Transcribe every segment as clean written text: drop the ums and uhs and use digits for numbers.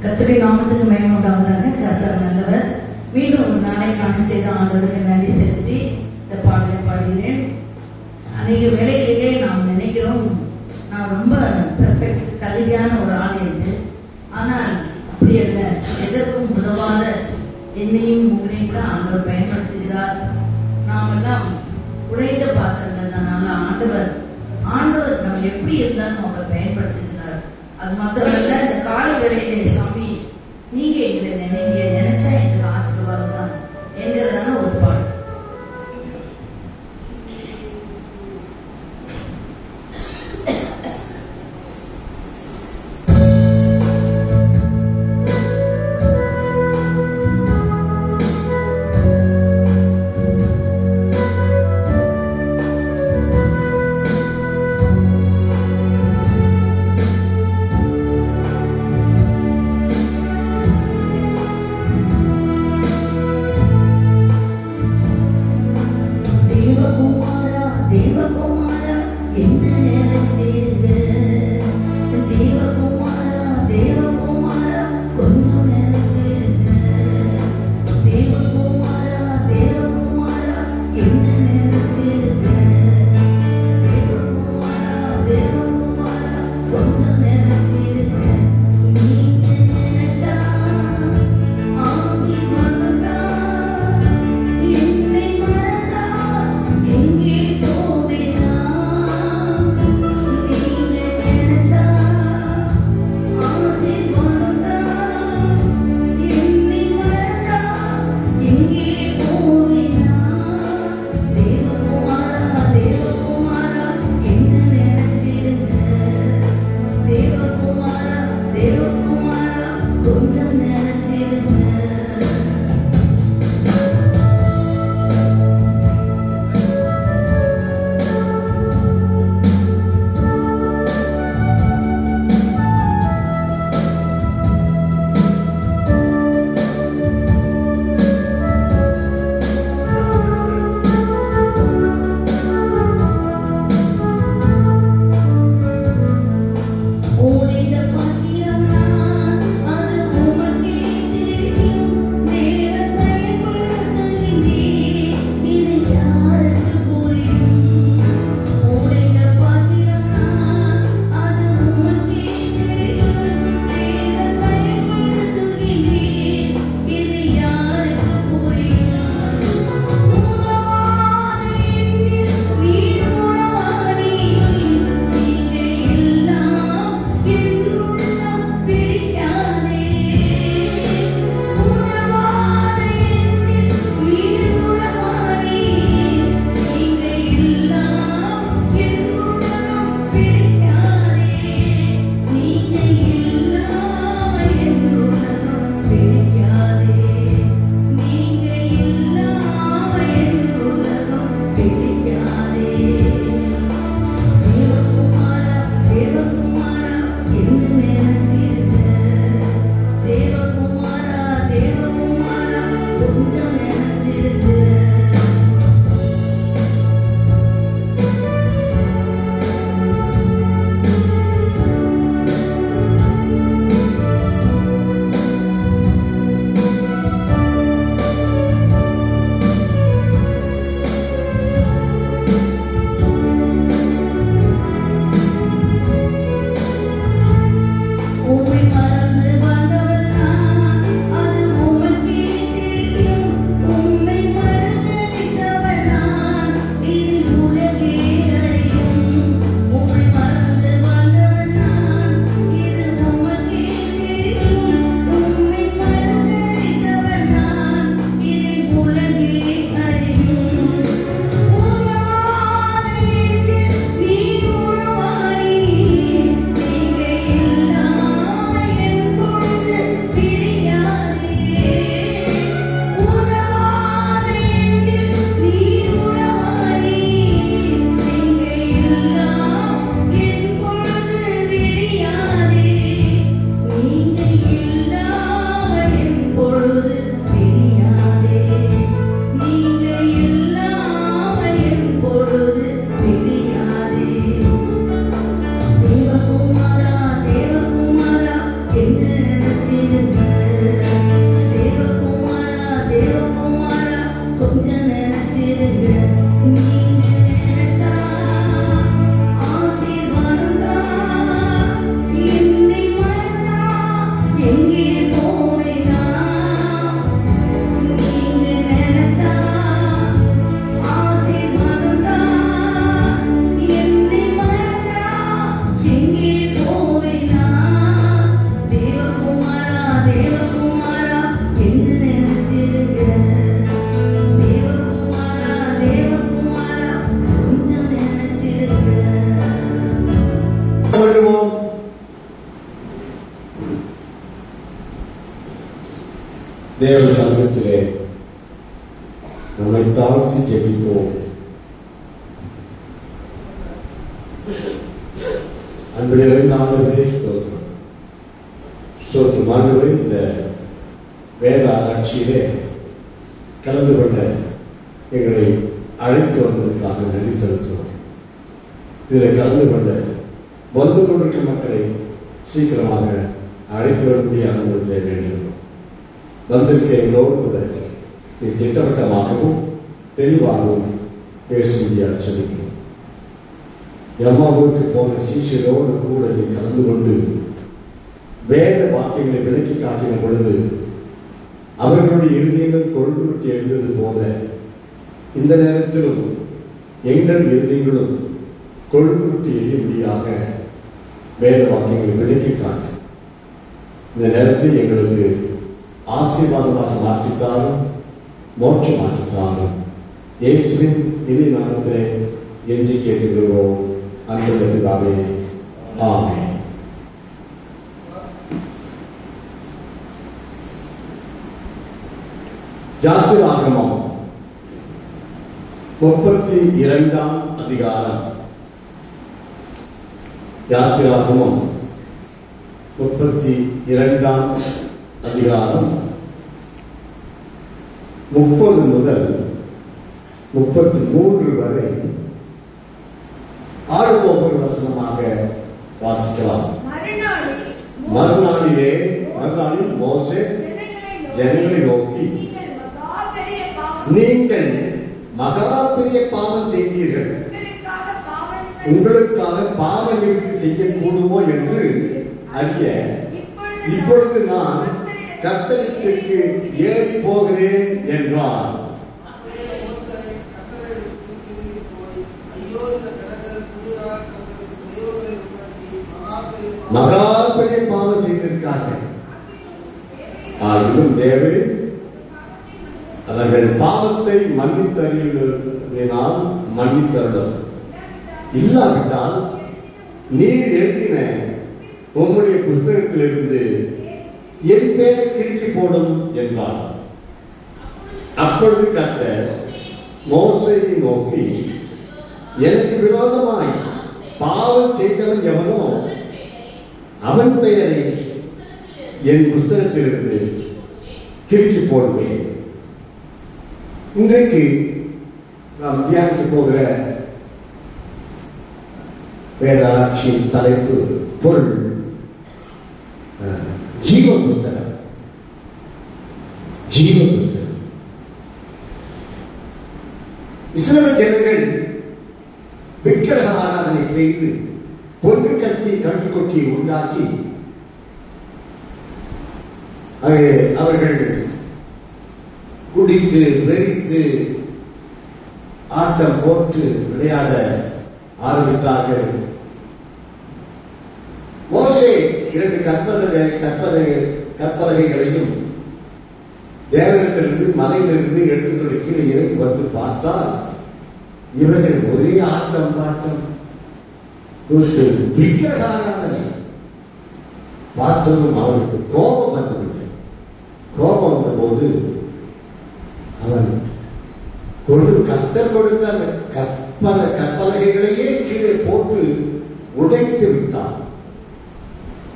கர்த்தருடைய நாமத்துக்கு மகிமை உண்டாவதாக. கர்த்தர் நல்லவர். மீண்டும் ஒரு நாளை காண செய்த ஆண்டவருக்கு நன்றி செலுத்தி இந்த பாடலை பாடுகிறேன். அநேக வேலைகளிலே நாம் நினைக்கிறோம் நான் ரொம்ப பெர்ஃபெக்ட் தகுதியான ஒரு ஆள் என்று. ஆனால் அப்படி அல்ல. எதற்கும் உதவாத என்னையும் உங்களையும் கூட ஆண்டவர் பயன்படுத்துகிறார். நாம் எல்லாம் உடைந்த பாத்திரங்கள் தான். ஆண்டவர் நம்ம எப்படி இருந்தாலும் அவரை பயன்படுத்துகிறார். அது மாத்திரமல்ல, இந்த கால வேளையிலே சாமி நீங்க எங்களை நினைச்சா எங்களுக்கு ஆசீர்வாதம் தான் என்கிறதான ஒரு பாடல். தேவ சமூகத்திலே நம்மை தாழ்த்தி ஜெபிப்போம். அன்பிலே ஆண்டவரே ஸ்தோத்திரம். ஸ்தோத்திரம் ஆண்டவரே, இந்த வேத ஆராய்ச்சியிலே கலந்து கொண்ட எங்களை அழைத்து வந்ததற்காக நன்றி செலுத்துவோம். இதில் கலந்து கொண்ட வந்து கொண்டிருக்கும் மக்களை சீக்கிரமாக அழைத்து வரக்கூடிய அனுபவத்தை வேண்டுகிறோம். வந்திருக்க எங்களோடு கூட திட்டவட்டமாகவும் தெளிவாகவும் பேசும்படியாக சொல்லிக்கிறோம். எம்மாவுக்கு போன சீஷரோடு கூட கலந்து கொண்டு வேத வாக்கியங்களை விளக்கி காட்டின பொழுது அவர்களுடைய இருதயங்கள் கொழுந்து விட்டு எழுந்தது போல இந்த நேரத்திலும் எங்கள் இருதயங்களும் கொழுந்து விட்டு எரியும்படியாக வேத வாக்கியங்களை விளக்கி காட்டு. இந்த நேரத்தில் எங்களுக்கு ஆசீர்வாதமாக மாற்றித்தாலும் மோட்சமாக்கித்தாலும் இயேசுவின் இனி நாமத்திலே எஞ்சி கேட்கிறோம். அன்புள்ள பிதாவே, ஆமென். யாத்திராகமம் 32ஆம் அதிகாரம். யாத்திராகமம் 32ஆம் அதிகாரம் 30 முதல் 33 வரை ஒவ்வொரு வசனமாக வாசிக்கலாம். மறுநாளில் மோசே ஜனங்களை நோக்கி, நீங்கள் மகா பெரிய பாவம் செய்தீர்கள், உங்களுக்காக பாவ நிவர்த்தி செய்யக்கூடுமோ என்று அறிய இப்பொழுது நான் கர்த்தருக்கு ஏறி போகிறேன் என்றான். மகா பெரிய பாவம் செய்திருக்கார்கள். ஆகிலும் தேவரீர் அவர்கள் பாவத்தை மன்னித்தறினால் மன்னித்தருளும், இல்லாவிட்டால் நீர் எழுதின உம்முடைய புத்தகத்திலிருந்து என் பேரை கிறுக்கி போடும் என்றார். அப்பொழுது கர்த்தர் மோசேயை நோக்கி, எனக்கு விரோதமாய் பாவம் செய்தவன் எவனோ அவன் பெயரை என் புத்தகத்திலிருந்து கிறுக்கி போடுவேன். இன்றைக்கு நாம் தியானிக்க போகிற வேதாட்சியின் தலைப்பு பொருள் ஜீவ புத்தகம். ஜீவ புத்தகம். இஸ்ரவேல் ஜனங்கள் விக்கிரக ஆராதனை செய்து பொன்று கட்டி கொட்டி உண்டாக்கி அவர்கள் குடித்து வெறித்து ஆட்டம் போட்டு விளையாட ஆரம்பித்தார்கள். மோசே 2 கற்பலகைகளையும் தேவனிடத்திலிருந்து மலையிலிருந்து எடுத்துக்கொண்டு கீழே இறங்கி வந்து பார்த்தால் இவர்கள் ஒரே ஆட்டம் பாட்டம் விக்கிரக ஆராதனை. பார்த்ததும் அவனுக்கு கோபம் வந்துவிட்டது. கோபம் வந்த போது அவன் கர்த்தர் கொடுத்த அந்த கற்பலகைகளையே கீழே போட்டு உடைத்து விட்டான்.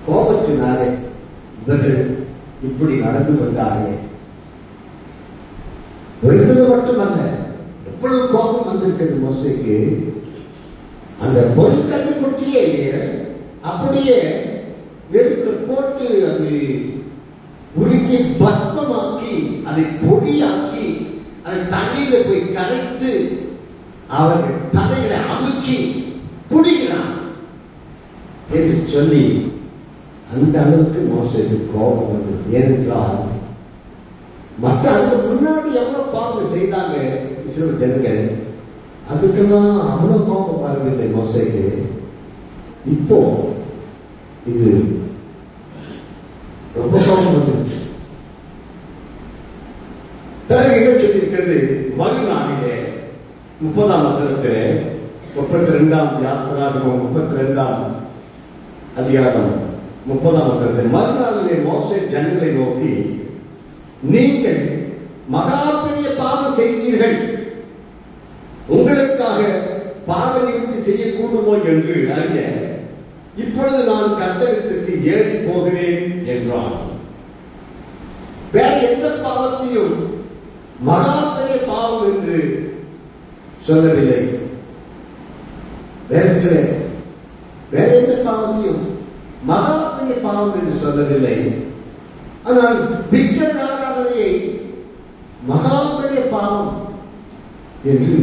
கோபத்தினாலே இவர்கள் இப்படி நடந்து கொண்டார்களே. ஒருத்தது மட்டுமல்ல, எவ்வளவு கோபம் வந்திருக்கிறது மோசேக்கு. அந்த பொருட்கள் கொட்டியே அப்படியே நெருப்பு போட்டு அது உருக்கி பஸ்மமாக்கி அதை பொடியாக்கி அதை தண்ணீர போய் கரைத்து அவர்கள் தலையில அமுக்கி குடிக்கிறான் என்று சொல்லி அந்த அளவுக்கு மோசேக்கு கோபம் வந்தது. ஏனென்றால் மற்ற அதுக்கு முன்னாடி எவ்வளவு பாவம் செய்தாங்க இஸ்ரவேல் ஜனங்கள், அதுக்கெல்லாம் அவ்வளவு கோபம் வரவில்லை மோசேக்கு. இப்போ இது ரொம்ப கோபம் வந்துருச்சு. பிறகு என்ன சொல்லியிருக்கிறது? மறுநாளிலே 30ஆம் வசனத்திலே 32ஆம் யாத்திராகமம் 32ஆம் அதிகாரம் 30ஆம் வசனத்தில் மறுநாளிலே மோசே ஜனங்களை நோக்கி, நீங்கள் மகா பெரிய பாவம் செய்தீர்கள், உங்களுக்காக பாவ நிவர்த்தி செய்யக்கூடுமோ என்று அறிய இப்பொழுது நான் கர்த்தரிடத்திற்கு ஏறி போகிறேன் என்றான். வேற எந்த பாவத்தையும் மகா பெரிய பாவம் என்று சொல்லவில்லை. வேதத்திலே வேற எந்த பாவத்தையும் மகா பெரிய பாவம் என்று சொல்லவில்லை. ஆனால் விக்கிரக ஆராதனையை மகா பெரிய பாவம் என்று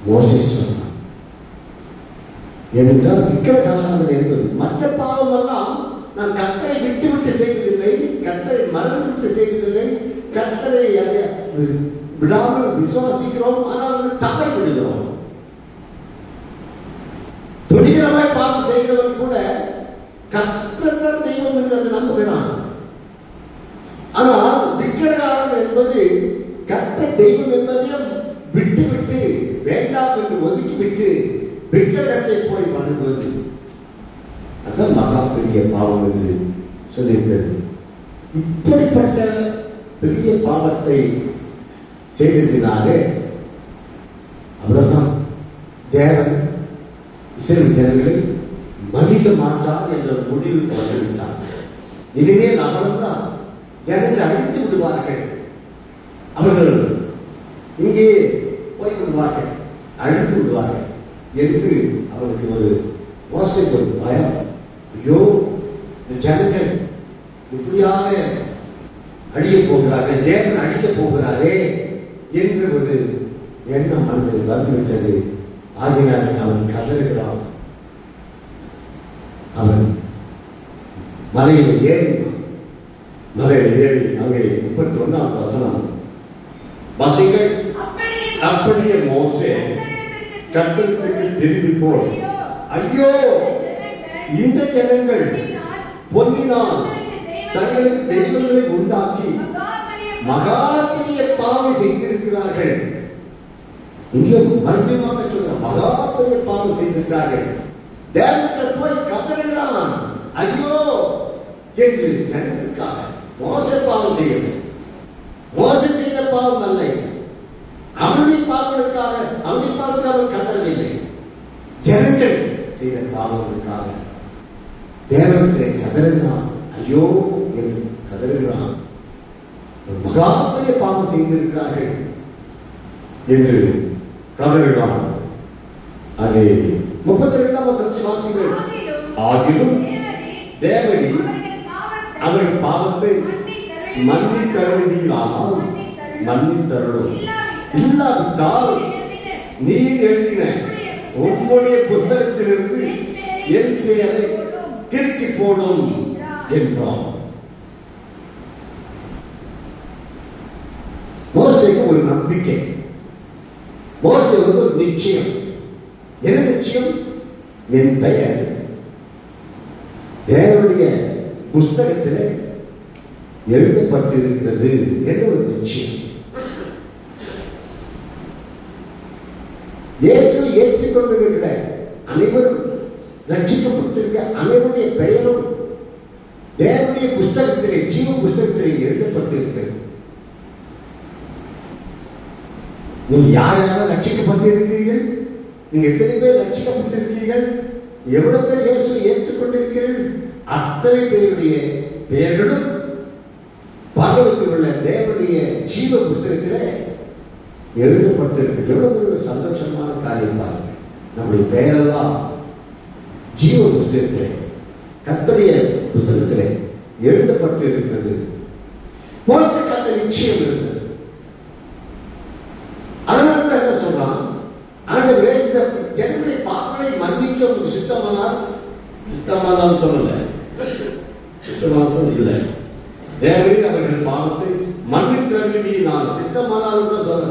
மோசே சொன்னார். ஏனென்றால் விக்கிரக ஆராதனை என்பது மற்ற பாவம் எல்லாம் நாம் கர்த்தரை விட்டு செய்வதில்லை, கர்த்தரை மறந்து செய்வதில்லை, கர்த்தரை விடாமல் விசுவாசிக்கிறோம், ஆனால் தவறி விடுகிறோம். துணிகரமாய் பாவம் செய்கிறவன் கூட கர்த்தர் தெய்வம் என்று அதை நம்புகிறான். ஆனால் விக்கிரக ஆராதனை என்பது கர்த்தர் தெய்வம் என்பதையும் விட்டு வேண்டாம் என்று ஒதுக்கிவிட்டு விக்கிரகத்தை போய் வணங்குவது, அதான் மகா பெரிய பாவம் என்று சொல்லியிருக்கிறது. இப்படிப்பட்ட பெரிய பாவத்தை செய்ததினாலே அவ்வளவுதான் தேவன் இஸ்ரவேல் ஜனங்களை மன்னிக்க மாட்டார் என்ற முடிவுக்கு வந்துவிட்டார். இனிமேல் அவ்வளவுதான், ஜனங்களை அழித்து விடுவார்கள், அவர்கள் இங்கே போய் விடுவார்கள், அழித்து விடுவார்கள் என்று அவருக்கு ஒரு மோசை ஒரு பயம். ஐயோ, இந்த ஜனங்கள் இப்படியாக அழிய போகிறார்கள், தேவன் அழிக்கப் போகிறாரே என்று ஒரு எண்ணம் மனதில் வந்துவிட்டது. ஆகினால் அவன் கதறுகிறான். அவன் மலையில் ஏறி அங்கே 31ஆம் வசனம் வசிகள். அப்படியே மோசே கர்த்தருக்கு திரும்பி போய், ஐயோ, இந்த ஜனங்கள் பொன்னினால் தங்களுக்கு தெய்வங்களை உண்டாக்கி மகா பெரிய பாவம் செய்திருக்கிறார்கள். இங்கே மறுபடியுமாக சொல்ற மகா பெரிய பாவம் செய்திருக்கிறார்கள். தேவத்தை போய் கதறுகிறான், ஐயோ என்று ஜனங்களுக்காக. மோசே பாவம் செய்யவில்லை, மோசே செய்த பாவம் அல்ல, அவனுடைய பாவங்களுக்காக அவன் கதறவில்லை, ஜனங்கள் செய்த பாவங்களுக்காக தேவத்தை கதறுகிறான். ஐயோ என்று கதறுகிறான், மகா பெரிய பாவம் செய்திருக்கிறார்கள் என்று கதறுகிறான். அது 32ஆம் வசனத்தை வாசிங்கள். ஆகிலும் தேவனே அவர்கள் பாவத்தை மன்னித்தருளினால் மன்னித்தருளும், இல்லாவிட்டால் நீர் எழுதின உம்முடைய புத்தகத்திலிருந்து என் பெயரை கிறுக்கி போடும் என்றான். மோசேக்கு ஒரு நம்பிக்கை, மோசேக்கு ஒரு நிச்சயம். என்ன நிச்சயம்? என் பெயர் தேவனுடைய புஸ்தகத்திலே எழுதப்பட்டிருக்கிறது என்ற ஒரு நிச்சயம். இயேசு ஏற்றுக்கொண்டிருக்கிற அனைவரும், ரட்சிக்கப்பட்டிருக்கிற அனைவருடைய பெயரும் தேவனுடைய புஸ்தகத்திலே, ஜீவ புஸ்தகத்திலே எழுதப்பட்டிருக்கிறது. நீங்க யார் யாரும் ரட்சிக்கப்பட்டிருக்கிறீர்கள்? நீங்க எத்தனை பேர் ரட்சிக்கப்பட்டிருக்கிறீர்கள்? எவ்வளவு பேர் இயேசு ஏற்றுக்கொண்டிருக்கிறீர்கள்? அத்தனை பேருடைய பெயர்களும் பரலோகத்தில் உள்ள தேவனுடைய ஜீவ புஸ்தகத்திலே எழுதப்பட்டிருக்கு. எவ்வளவு ஒரு சந்தோஷமான காரியம் பாருங்க. நம்முடைய பெயரெல்லாம் ஜீவ புஸ்தகத்திலே, கர்த்தருடைய புஸ்தகத்திலே எழுதப்பட்டு இருக்கிறது. மோசேக்கு அந்த நிச்சயம் இருந்தது. அதனால என்ன சொல்றான்? ஆண்டவரே, இந்த ஜனங்களுடைய பாவங்களை மன்னிக்க உங்களுக்கு சித்தமானால் சொல்லல, சித்தமானால் இல்லை. தேவரே அவர்கள் பாவத்தை மன்னித்தருளினால், சித்தமானால் தான் சொல்ல,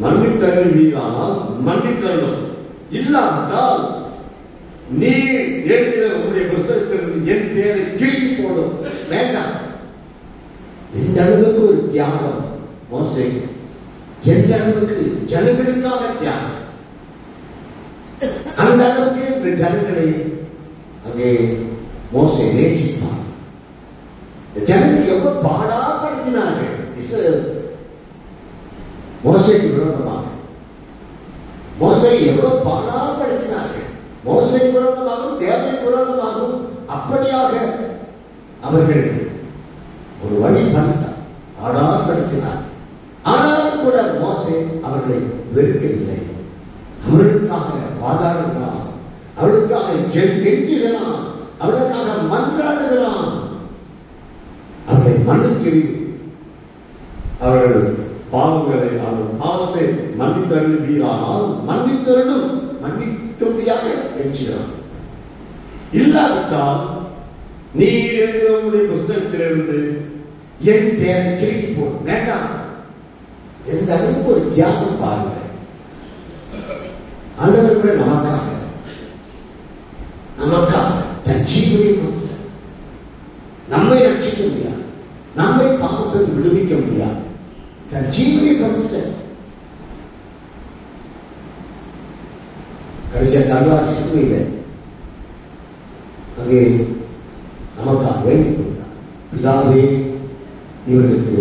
மன்னித்தருளினால் மன்னித்தருளும், இல்லாவிட்டால் நீ எழுதின உங்களுடைய புத்தகத்திலிருந்து என் பேரை கிறுக்கி போடும். வேண்டாம். இந்த அளவுக்கு ஒரு தியாகம் மோசே, எந்த அளவுக்கு ஜனங்களுக்காக தியாகம். அந்த அளவுக்கு இந்த ஜனங்களை அங்கே மோசே நேசித்தான். ஜனங்கள் எவ்வளவு பாடாப்படுத்தினார்கள் மோசேக்கு விரோதமாக. மோசை எவ்வளவு பாடாப்படுத்தினார்கள். மோசைக்கு விரோதமாகவும் தேவனுக்கு விரோதமாகவும் அப்படியாக அவர்கள் ஒரு வழி பண்ணித்தார், பாடாப்படுத்தினார். ஆனாலும் கூட மோசே அவர்களை வெறுக்கவில்லை. அவர்களுக்காக வாதாடுகிறான், அவளுக்காக கெஞ்சுகிறான், அவளுக்காக மன்றாடுகிறான். அவர்களை மன்னிக்க அவர்கள் பாவங்களை பாவத்தை மன்னித்தருள்வீரானால் மன்னித்தருளும் மன்னிக்கும்படியாக கெஞ்சுகிறான். இல்லாவிட்டால் நீர் எழுதிய புத்தகத்திலிருந்து என் பேரை கிறுக்கி போடும். வேண்டாம். எந்த அளவுக்கு ஒரு தியாகம் பாருங்கள். ஆண்டவர்களே நமக்காக தன் ஜீவனை கொடுத்தார். நம்மை ரட்சிக்க முடியாது, நம்மை பாவத்தில் விடுவிக்க முடியாது, தன் ஜீவனை கொடுத்தார். கடைசியா கல்வாரி சிலுவையில் அங்கே நமக்காக வேண்டிக் கொண்டார். பிதாவே இவர்களுக்கு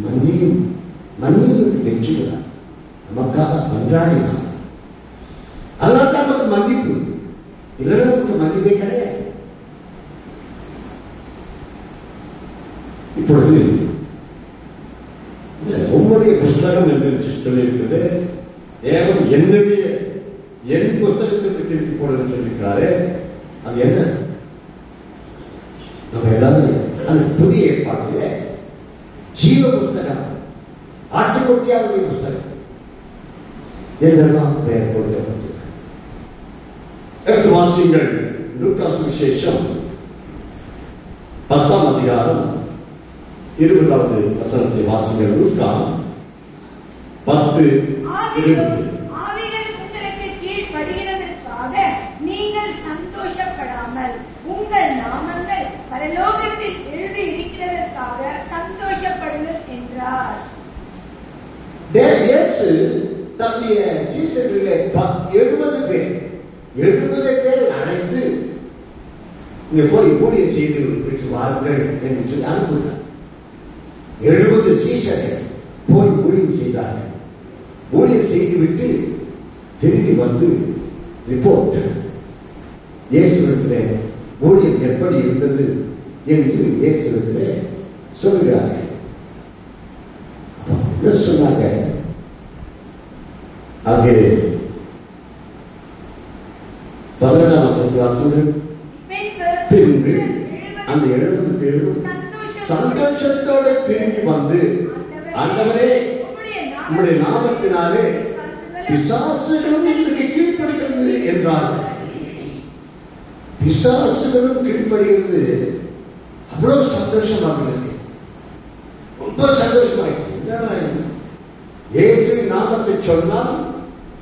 மன்னியும் மன்னியும் வெற்றிகிறார். நமக்காக மன்றாடினார். அதனால தான் நமக்கு மன்னிப்பு. இல்லைன்னா நமக்கு மன்னிப்பே கிடையாது. இப்பொழுது உங்களுடைய புத்தகம் என்று சொல்லியிருக்கிறது. தேவன் என்னுடைய என் புத்தகத்துக்கு திருப்பி போடுன்னு சொல்லியிருக்கிறாரு. அது என்ன? நம்ம எல்லாரும் அது புதிய ஏற்பாட்டில் ஜீவ புத்தகம், ஆட்டுக்குட்டியாருடைய புத்தகம் என்றெல்லாம் பெயர் கொடுக்கப்பட்டிருக்கிறது. அடுத்து வாசியுங்கள். லூக்கா சுவிசேஷம் 10ஆம் அதிகாரம் 20வது வசனத்தை வாசியுங்கள். லூக்கா 10:20. ஆவிகள் உங்களுக்கு கீழ்ப்படிகிறதற்காக நீங்கள் சந்தோஷப்படாமல் உங்கள் நாமங்கள் பரலோகத்தில் எழுதி இருக்கிறதற்காக சந்தோஷப்படுங்கள் என்றார். இயேசு தன்னுடைய சீஷர்களிலே 70 பேர் அழைத்து இங்க போய் ஊழியம் செய்து விட்டு வாருங்கள் என்று சொல்லி அனுப்புகிறார். 70 சீஷர்கள் போய் ஊழியம் செய்தார்கள். ஊழியம் செய்துவிட்டு திரும்பி வந்து ரிப்போர்ட் இயேசுவிடத்திலே ஊழியம் எப்படி இருந்தது என்று இயேசுவிடத்திலே சொல்கிறார்கள். என்ன சொன்னாங்க? அங்கே 11ஆம் வசனத்தில் பின்பு அந்த 70 பேரும் சந்தோஷத்தோட திரும்பி வந்து, ஆண்டவரே உம்முடைய நாமத்தினாலே பிசாசுகளும் எங்களுக்கு கீழ்ப்படுகிறது என்றார்கள். பிசாசுகளும் கீழ்ப்படுகிறது. அவ்வளவு சந்தோஷமாக இருக்கு, ரொம்ப சந்தோஷமாயிருக்கு. இயேசு நாமத்தை சொன்னால்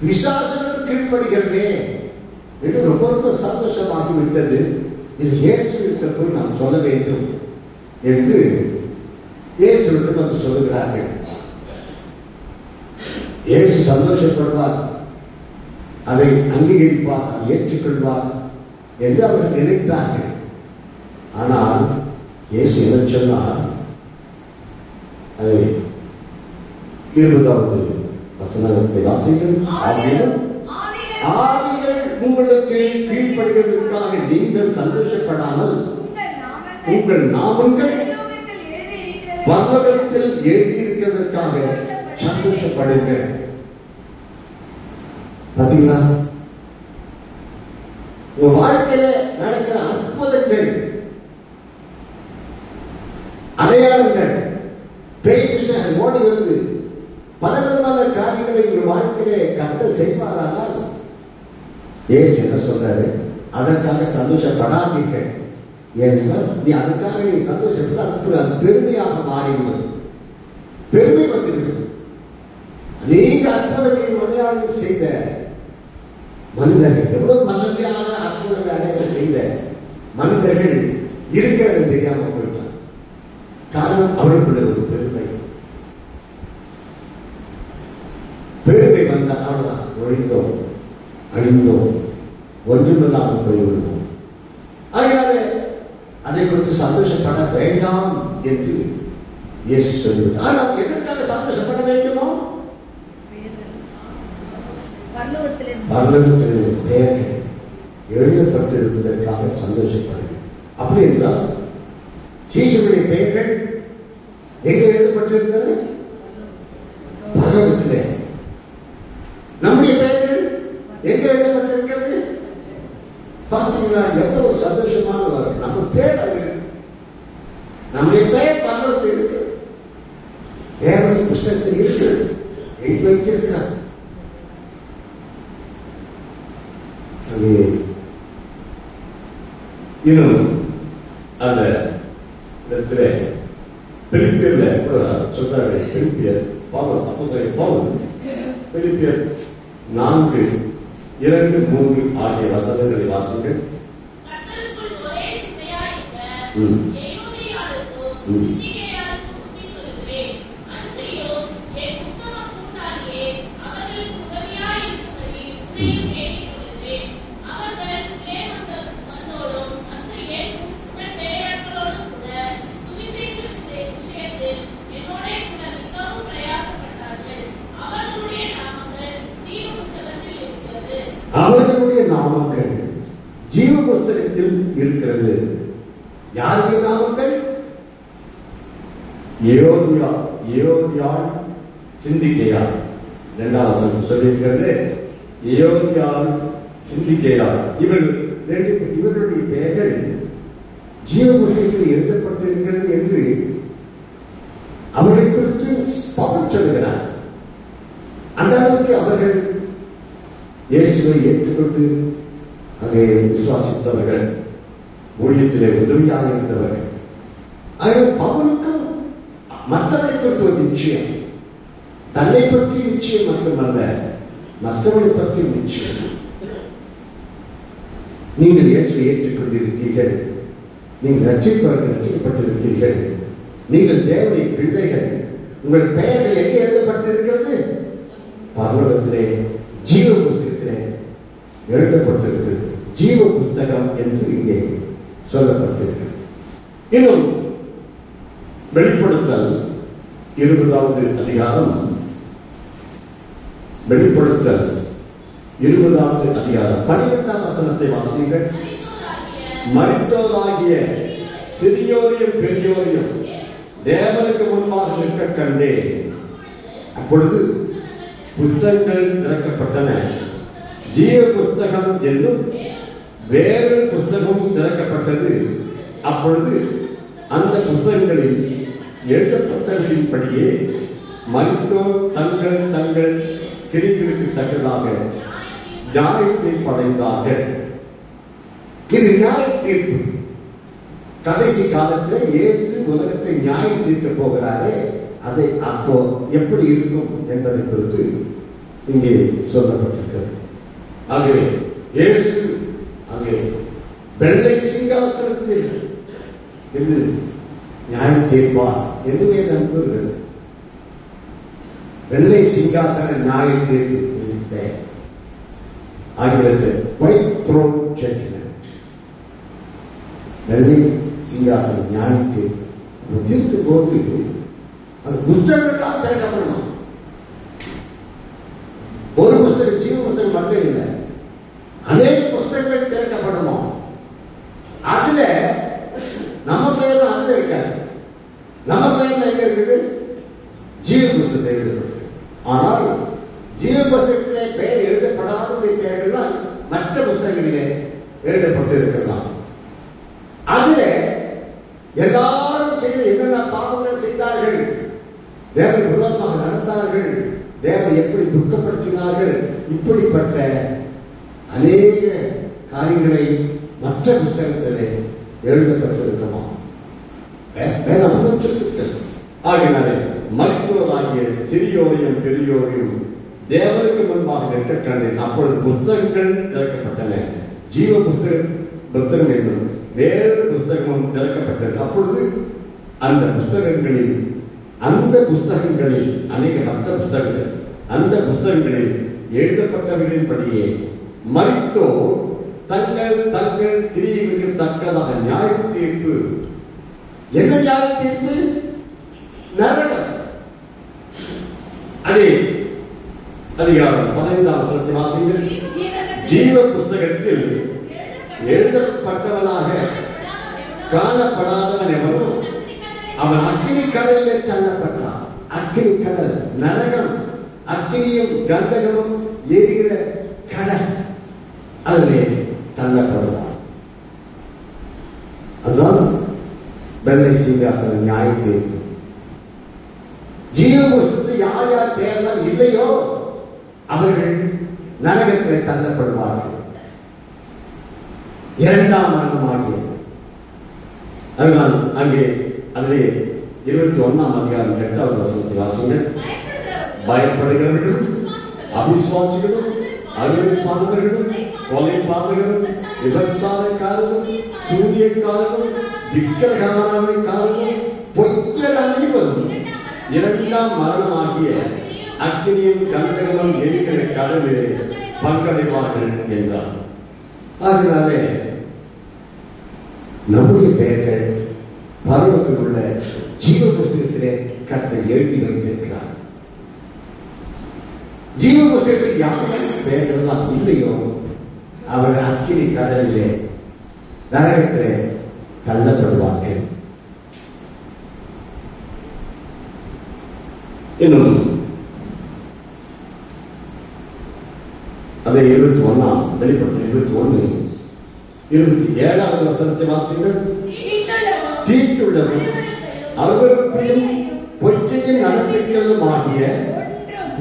பிசாசுகளும் கீழ்ப்படுகிறதே என்று ரொம்ப ரொம்ப சந்தோஷமாகி விட்டது. இது இயேசுவிடத்தில் போய் நாம் சொல்ல வேண்டும் என்று இயேசுவிடத்தில் வந்து சொல்லுகிறார்கள். இயேசு சந்தோஷப்படுவார், அதை அங்கீகரிப்பார், அதை ஏற்றுக்கொள்வார் என்று அவர்கள் நினைத்தார்கள். ஆனால் இயேசு என்ன சொன்னார்? அதை 20வது வசனத்தை வாசிங்கள். ஆவிகள் உங்களுக்கு கீழ்ப்படுகிறதற்காக நீங்கள் சந்தோஷப்படாமல் உங்கள் நாமங்கள் பரலோகத்தில் எழுதியிருக்கிறதற்காக சந்தோஷப்படுங்கள். பாத்தீங்களா? உங்க வாழ்க்கையில நடக்கிற அற்புதங்கள், அடையாளங்கள், பேய் விஷயம் ஓடி வந்து பலவிதமான காரியங்களை உங்கள் வாழ்க்கையிலே கட்ட செய்வாரானால் இயேசு என்ன சொல்றாரு? அதற்காக சந்தோஷப்படாதீர்கள். ஏனென்றால் நீ அதுக்காக நீ சந்தோஷப்பட அது பெருமையாக மாறிவிடும். பெருமை வந்துவிடும். அநேக அற்புதங்களை அடையாளம் செய்த மனிதர்கள், எவ்வளவு மனதியாக அற்புதங்களை அடையாளம் செய்த மனிதர்கள் இருக்கிறது தெரியாமல் போயிட்டார். காரணம் அவர்களுக்குள்ள ஒரு பெருமை. பெருமை வந்தால் அவ்வளவுதான், ஒழிந்தோம், அழிந்தோம், ஒன்றுமில்லாமல் போய்விடுவோம். அதனால அதை குறித்து சந்தோஷப்பட வேண்டாம் என்று இயேசு சொல்லுவது. ஆனால் எதற்காக சந்தோஷப்பட வேண்டுமோ? பரலோகத்தில் பெயர்கள் எழுதப்பட்டிருப்பதற்காக சந்தோஷப்படுங்க. அப்படி என்றால் சீசனுடைய பெயர்கள் எங்க எழுதப்பட்டிருக்கிறது? பரலோகத்திலே. நம்முடைய பெயர்கள் எங்க எழுதப்பட்டிருக்கிறது? பார்த்தீங்களா? எந்த ஒரு சந்தோஷமான வரும். நம்ம பேர் அது இருக்கு. நம்முடைய பெயர் பரலோகத்தில் இருக்கு. தேவனுடைய புஸ்தகத்தில் இருக்கிறது, எழுதி வைத்திருக்கிறார். இன்னும் அந்த இடத்துல பிலிப்பியர்ல கூட சொல்றாரு. பிலிப்பியர் பவுல், அப்போஸ்தலன் பவுல் பிலிப்பியர் 4:2-3 ஆகிய வசனங்களை வாசிங்கள். அவர்களுடைய நாமங்கள் ஜீவ புஸ்தகத்தில் இருக்கிறது. யாருடைய நாமங்கள்? ஏயோதியாள், சிந்திக்கேயாள். 2ஆம் வசனம் சொல்லியிருக்கிறது. ஏயோதியாள், சிந்திக்கேயாள். இவர்களுடைய பெயர்கள் ஜீவ புஸ்தகத்தில் எழுதப்பட்டிருக்கிறது என்று அவர்களை குறித்து பவுல் சொல்லுகிறார். அந்த அளவுக்கு அவர்கள் இயேசுவை ஏற்றுக்கொண்டு அங்கே விசுவாசித்தவர்கள், ஊழியத்திலே உதவியாக இருந்தவர்கள். பவுலுக்கும் மற்றவர்களை குறித்து ஒரு நிச்சயம், தன்னை பற்றி நிச்சயம் மட்டுமல்ல, மற்றவர்களை பற்றி நிச்சயம். நீங்கள் இயேசுவை ஏற்றுக்கொண்டிருக்கிறீர்கள், நீங்கள் ரட்சிக்கப்பட்டிருக்கிறீர்கள், நீங்கள் தேவனுடைய பிள்ளைகள். உங்கள் பெயர்கள் எங்கே எழுதப்பட்டிருக்கிறது? பரலோகத்திலே ஜீவ புஸ்தகத்திலே எழுதப்பட்டிருக்கிறது. ஜீவ புஸ்தகம் என்று இங்கே சொல்லப்பட்டிருக்கிறது. இன்னும் வெளிப்படுத்தல் 20வது அதிகாரம், வெளிப்படுத்தல் 20வது அதிகாரம் 12ஆம் வசனத்தை வாசியுங்கள். மரித்தோராகிய சிறியோரையும் பெரியோரையும் தேவனுக்கு முன்பாக நிற்க கண்டேன். அப்பொழுது புத்தகங்கள் திறக்கப்பட்டன. ஜீவ புஸ்தகம் என்னும் வேறு புஸ்தகமும் திறக்கப்பட்டது. அப்பொழுது அந்த புத்தகங்களில் எழுதப்பட்டவர்களின்படியே மரித்தோர் தங்கள் தங்கள் கிரிகளுக்கு தக்கதாக நியாயத்தை படைத்தார்கள். இது நியாய தீர்ப்பு. கடைசி காலத்தில் இயேசு உலகத்தை நியாயம் தீர்க்க போகிறாரே, அதை அப்போ எப்படி இருக்கும் என்பதை குறித்து இங்கே சொல்லப்பட்டிருக்கிறது. ஆகவே இயேசு அங்கே வெள்ளை சிங்காசனத்தில் இருந்து நியாயம் தீர்ப்பார் என்று வேதம் கூறுகிறது. வெள்ளை சிங்காசன நியாய தீர்ப்பு ஆங்கிலத்தில் ஒயிட் த்ரோன் ஜட்ஜ்மென்ட். வெள்ளை சிங்காசன நியாய தீர்ப்பு தீர்க்கும் போது அது புத்தகங்களாக திறக்கப்படணும். ஒரு புத்தகம், ஜீவ புத்தகம் மட்டும் இல்லை, அநேக புத்தகங்கள் திறக்கப்படணும். அதுல நம்ம பெயர்ல அதுல இருக்காது. நம்ம பெயர்ல எங்க இருக்குது? ஜீவ புத்தகத்தை எழுதப்பட்டது. ஆனால் ஜீவ புத்தகத்திலே பெயர் எழுதப்படாத பெயர்கள்லாம் மற்ற புத்தகங்களிலே எழுதப்பட்டு இருக்கலாம். அதுல எல்லாரும் செய்த என்னென்ன பாவங்கள் செய்தார்கள், தேவன் விரோதமாக நடந்தார்கள், தேவன் எப்படி துக்கப்படுத்தினார்கள், இப்படிப்பட்ட அநேக காரியங்களை மற்ற புத்தகத்திலே எழுதப்பட்டிருக்குமா? வேதம் சொல்லியிருக்கிறது. ஆகினாலே மருத்துவராகிய சிறியோரையும் பெரியோரையும் தேவனுக்கு முன்பாக நிற்க கண்டேன். அப்பொழுது புத்தகங்கள் திறக்கப்பட்டன. ஜீவ புத்தகம் என்றும் வேறு புத்தகமும் திறக்கப்பட்டது. அப்பொழுது அந்த புத்தகங்களில் அநேக மற்ற புத்தகங்கள், அந்த புத்தகங்களில் எழுதப்பட்டவர்களின்படியே மரித்தோர் தங்கள் தங்கள் கிரியைகளுக்கு தக்கதாக நியாய தீர்ப்பு. என்ன நியாய தீர்ப்பு? நரகம். அதே அதிகாரம் 15ஆம் வசனத்தை வாசிங்கள். ஜீவ புத்தகத்தில் எழுதப்பட்டவனாக காணப்படாதவன் எவனோ அவன் அக்கினி கடலிலே தள்ளப்பட்டான். அக்கினி கடல், நரகம், அக்கினியும் கந்தகமும் எரிகிற கடல், அதிலே தள்ளப்படுவான். அதுதான் வெள்ளை சிங்காசன நியாய தீர்ப்பு. ஜீவ புத்தகத்தில் யார் யார் பெயர்லாம் இல்லையோ அவர்கள் நரகத்திலே தள்ளப்படுவார்கள். இரண்டாம் மரணமாகியது. அதுதான் அங்கே அதிலே 21ஆம் அதிகாரம் 8வது வசனத்தை வாசிங்கள். பயப்படுகிறவர்களும் அவிசுவாசிகளும் அருள்பாதகர்களும் கொலைபாதகர்களும் விபச்சாரக்காரரும் சூரியக்காரரும் விக்கிரகாரக்காரரும் பொய்யர் அனைவரும் இரண்டாம் மரணமாகிய அக்கினியும் கந்தகமும் எரிகிற கடலிலே பங்கடைவார்கள் என்றார். அதனாலே நம்முடைய பெயர்கள் பருவத்தில் உள்ள ஜீவ புத்தகத்திலே கர்த்தர் எழுதி வைத்திருக்கிறார். ஜீவ புத்தகத்தில் யாரும் பெயர்கள்லாம் இல்லையோ அவர்கள் அக்கினி கடலிலே நரகத்திலே தள்ளப்படுவார்கள். இன்னும் அதை 21ஆம் வெளிப்படுத்தல் 21 27வது வசனத்தை வாசிங்கள். தீட்டுள்ளதும் அவர்களுக்கும் பொய்யையும் நடப்பிக்கிறதும் ஆகிய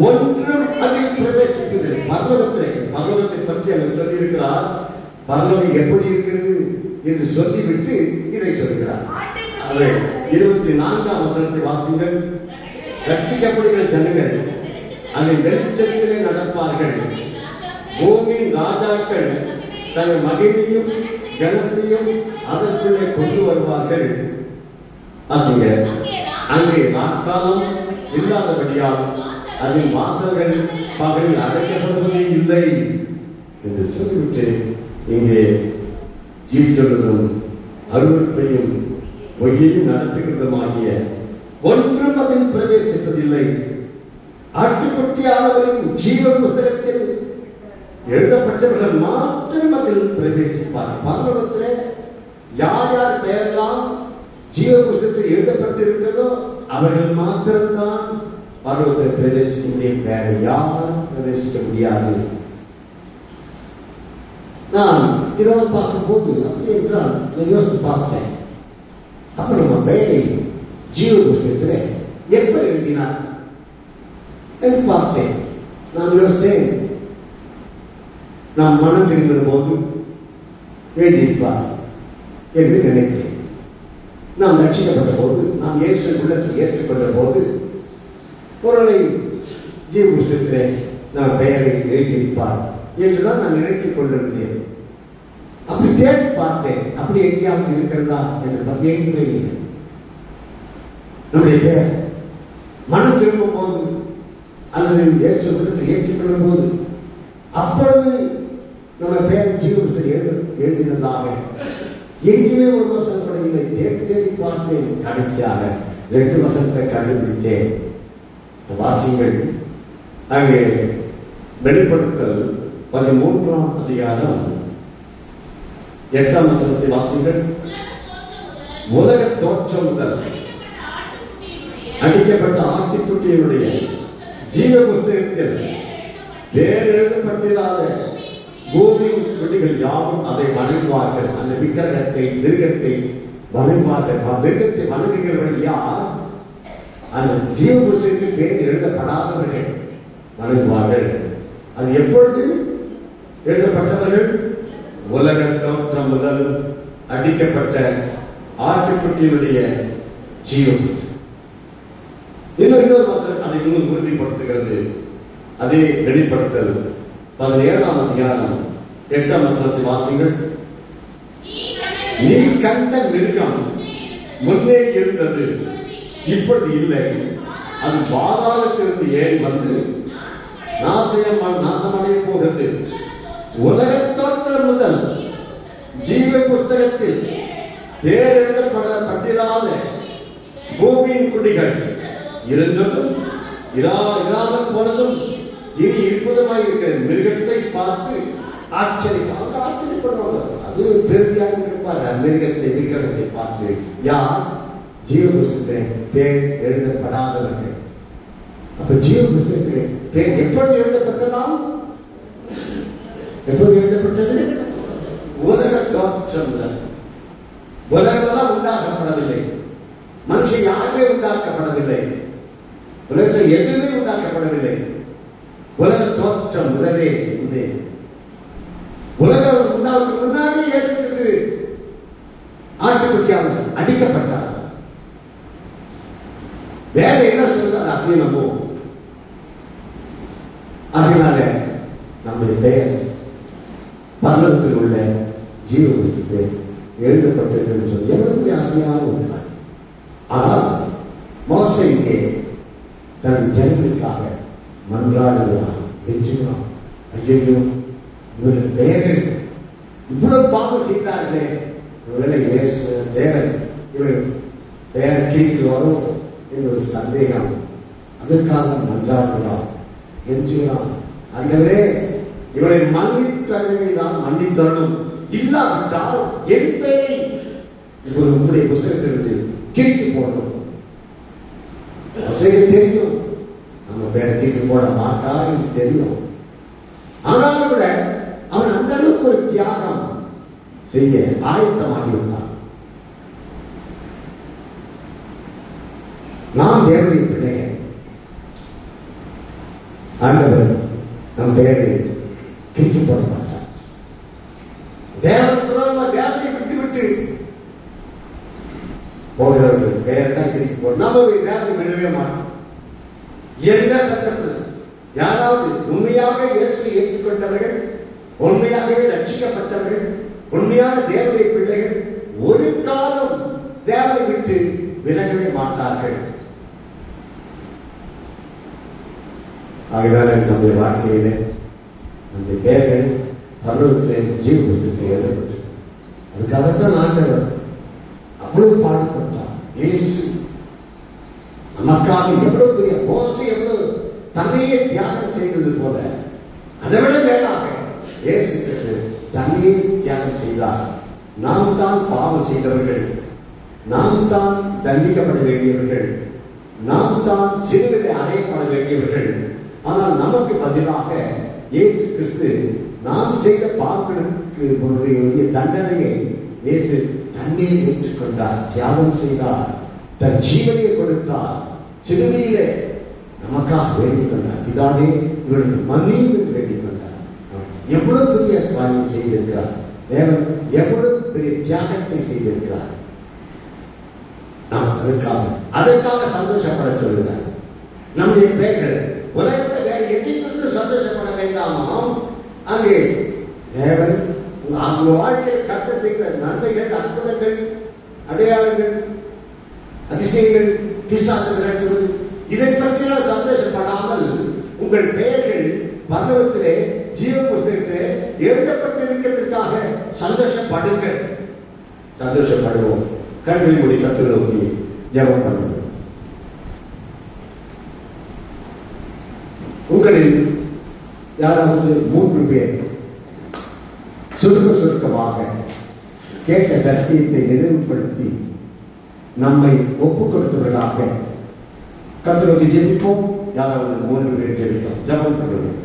ஒன்றும் அதில் பிரவேசிக்கிறது. பரலோகத்தை பற்றி அவர் சொல்லியிருக்கிறார். பரலோகம் எப்படி இருக்கிறது என்று சொல்லிவிட்டு இதை சொல்கிறார். 24ஆம் வசனத்தை வாசிங்கள். ரட்சிக்கப்படுகிற ஜனங்கள் அதை வெளிச்சத்திலே நடப்பார்கள். பூமியின் ராஜாக்கள் தங்கள் மகிமையும் கனத்தையும் அதற்குள்ளே கொண்டு வருவார்கள். அங்கே நாட்காலம் இல்லாதபடியால் அதன் வாசல்கள் பகலில் அடைக்கப்படுவதே இல்லை என்று சொல்லிவிட்டு இங்கே ஜீவித்துள்ளதும் அருள்பையும் பொய்யையும் நடத்துகிறதுமாகிய ஒன்றும் அதில் பிரவேசிப்பதில்லை. ஆட்டுக்குட்டியானவரின் ஜீவ புத்தகத்தில் எழுதப்பட்டவர்கள் மாத்திரம் அதில் பிரவேசிப்பார். பரலோகத்திலே யார் யார் பெயரெல்லாம் ஜீவ புத்தகத்தில் எழுதப்பட்டிருக்கிறதோ அவர்கள் மாத்திரம்தான் பரலோகத்தில் பிரவேசிக்க முடியும். வேற யாரும் பிரவேசிக்க முடியாது. நான் இதெல்லாம் பார்க்கும் போது அப்படி என்றால் யோசித்து பார்த்தேன். அப்ப நம்ம பெயரை ஜீவ புத்தகத்திலே எப்படி எழுதினார் என்று பார்த்தேன். நான் யோசித்தேன், நாம் மனம் திரும்பின போது எழுதியிருப்பார் என்று நினைத்தேன். நாம் ரட்சிக்கப்பட்ட போது, நாம் இயேசு உள்ளத்தில் ஏற்றுக்கொண்ட போது பொருளை ஜீவ புத்தகத்திலே நாம் பெயரை எழுதியிருப்பார் என்றுதான் நான் நினைத்துக் கொண்டிருந்தேன். அப்படி தேடி பார்த்தேன், அப்படி எங்கேயாவது இருக்கிறதா என்று பார்த்து எங்குமே இல்லை. நம்முடைய பெயர் மனம் திரும்பும் போது அல்லது இயேசு உள்ளத்தில் ஏற்றுக்கொள்ளும் போது அப்பொழுது நம்ம பெயர் ஜீவத்தில் எழுதினதாக எங்கேயுமே ஒரு வசனம் கூட இல்லை. தேடி தேடி பார்த்தேன். கடைசியாக 2 வசனத்தை கண்டுபிடித்தேன். வாசிங்கள். அங்கே வெளிப்படுத்தல் 13ஆம் அதிகாரம் 8ஆம் வசனத்தை வாசிங்கள். உலக தோற்றம் முதல் அடிக்கப்பட்ட ஆட்டுக்குட்டியினுடைய ஜீவ புத்தகத்தில் வேறு எழுதப்பட்டிராத பூமியின் குடிகள் யாரும் அதை வணங்குவார்கள். அந்த விக்கிரகத்தை மிருகத்தை வணங்குவார்கள். மிருகத்தை வணங்குகிறவர்கள் யார்? அந்த ஜீவ புத்தகத்தில் பேர் எழுதப்படாதவர்கள் வணங்குவார்கள். அது எப்பொழுது எழுதப்பட்டவர்கள்? உலக தோற்றம் முதல் அடிக்கப்பட்ட ஆட்டுக்குட்டியினுடைய ஜீவ புத்தகம். இன்னொரு வசனம் அதை இன்னும் உறுதிப்படுத்துகிறது. அதே வெளிப்படுத்தல் 17ஆம் அதிகாரம் 8ஆம் வசனத்தை வாசிங்கள். நீ கண்ட மிருகம் முன்னே இருந்தது, இப்பொழுது இல்லை. அது பாதாளத்திலிருந்து ஏறி வந்து நாசமடைய போகிறது. உலக தோற்றம் முதல் ஜீவ புத்தகத்தில் பேர் எழுதப்பட்டிராத பூமியின் குடிகள் இருந்ததும் இராமல் போனதும் இனி இருப்பதுமாய் இருக்கிற மிருகத்தை பார்த்து ஆச்சரியப்படுவாங்க. அது பெருமையாக இருப்பார். மிருகத்தை விக்கிரகத்தை பார்த்து யார் ஜீவ புத்தகத்தில் பேர் எழுதப்படாதவர்கள். அப்ப ஜீவ புத்தகத்தில் பேர் எப்பொழுது எழுதப்பட்டதாம்? எப்போது எழுதப்பட்டது? உலக தோற்றம் முதல். உலகமெல்லாம் உண்டாக்கப்படவில்லை. மனுஷன் யாருமே உண்டாக்கப்படவில்லை. உலகத்தில் எதுவுமே உண்டாக்கப்படவில்லை. உலக தோற்றம் முதலே உண்டே. உலகம் உண்டாவதற்கு முன்னாடி இயேசுவுக்கு ஆட்டுக்குட்டியாக அடிக்கப்பட்டார். வேற என்ன சொல்றாரு அப்படியே நம்புவோம். அதனால நம்முடைய பெயர் பரலோகத்தில் உள்ள ஜீவ புத்தகத்தில் எழுதப்பட்டிருக்கிறது சொல்லி எவ்வளவு அருமையான ஒன்றார். ஆனால் மோசே இங்கே தன் ஜனங்களுக்காக மன்றாடுகிறான். வெற்றினான். ஐயோ, இவருடைய பெயர்கள் இவ்வளவு பாவம் செய்தார்களே, ஒருவேளை தேவன் இவர்கள் பெயர் கீழ் வரும் என்ற ஒரு சந்தேகம். அதற்காக மன்றாடுகிறான், கெஞ்சுகிறான். ஆண்டவரே, இவரை மன்னித்தருவினால் மன்னித்தரணும், இல்லாவிட்டால் என் பெயரை இப்போது உங்களுடைய புத்தகத்திலிருந்து கிறுக்கி போடணும். தெரியும், நம்ம பேரை கிறுக்கி போட மாட்டார் என்று தெரியும். ஆனாலும் கூட அவன் அந்த அளவுக்கு ஒரு தியாகம் செய்ய ஆயத்தமாகிவிட்டான். நாம் தேவனுடைய பிள்ளைகள். ஆண்டவர் நம் பெயரை கிறுக்கி போட மாட்டார். தேவனை விட்டு போகிறவர்கள் பெயர் தான் கிறுக்கி போட. நம்ம தேவனை விடவே மாட்டோம். எந்த சட்டத்தில் யாராவது உண்மையாக இயேசுவை ஏற்றுக்கொண்டவர்கள், உண்மையாகவே ரட்சிக்கப்பட்டவர்கள், உண்மையான தேவனுடைய பிள்ளைகள் ஒரு காலம் தேவனை விட்டு விலகவே மாட்டார்கள். ஆகையால் நம்முடைய வாழ்க்கையில நம்முடைய பெயர்கள் பரலோகத்தில் ஜீவ புத்தகத்தில் எழுதப்பட்டு, அதுக்காகத்தான் ஆண்டவர் அவ்வளவு பாடுபட்டார். இயேசு நமக்காக எவ்வளவு பெரிய மோசே எவ்வளவு தன்னையே தியாகம் செய்தது போல, அதை விட மேலாக இயேசு கிறிஸ்து தன்னையே தியாகம் செய்தார். நாம் தான் பாவம் செய்தவர்கள், நாம் தான் தண்டிக்கப்பட வேண்டியவர்கள், நாம் தான் சிறுவிலை அறையப்பட வேண்டியவர்கள். ஆனால் நமக்கு பதிலாக இயேசு கிறிஸ்து நாம் செய்த பாவங்களுக்கு தண்டனையை இயேசு தன்னை ஏற்றுக்கொண்டார், தியாகம் செய்தார், தன் ஜீவனையை கொடுத்தார். சிறுமையிலே நமக்காக வேண்டிக் கொண்டார். பிதாவே, இவர்களுக்கு மன்னியும் என்று வேண்டிக் கொண்டார். எவ்வளவு பெரிய காரியம் செய்திருக்கிறார் தேவன், எவ்வளவு பெரிய தியாகத்தை செய்திருக்கிறார். நாம் அதற்காக சந்தோஷப்பட சொல்லுகிறார். நம்முடைய பெயர்கள் உலகத்தை வேற எதை குறித்து சந்தோஷப்பட வேண்டாமாம். அங்கே தேவன் அவங்க வாழ்க்கையில் கட்ட செய்கிற நன்மைகள், அற்புதங்கள், அடையாளங்கள், அதிசயங்கள், பிசாசு விரட்டுவது, இதை பற்றியெல்லாம் சந்தோஷப்படாமல் உங்கள் பெயர்கள் பரலோகத்திலே ஜீவ புத்தகத்திலே எழுதப்பட்டிருக்கிறதுக்காக சந்தோஷப்படுங்கள். சந்தோஷப்படுவோம். கண்களை மூடி கர்த்தரை நோக்கி ஜெபம் பண்ணுவோம். உங்களில் யாராவது 3 பேர் சுருக்கமாக கேட்ட சத்தியத்தை நினைவுபடுத்தி நம்மை ஒப்புக் கொடுத்தவர்களாக கர்த்தரை நோக்கி ஜெபிப்போம். யாராவது 3 பேர் ஜெபிப்போம். ஜெபம் பண்ணுவோம்.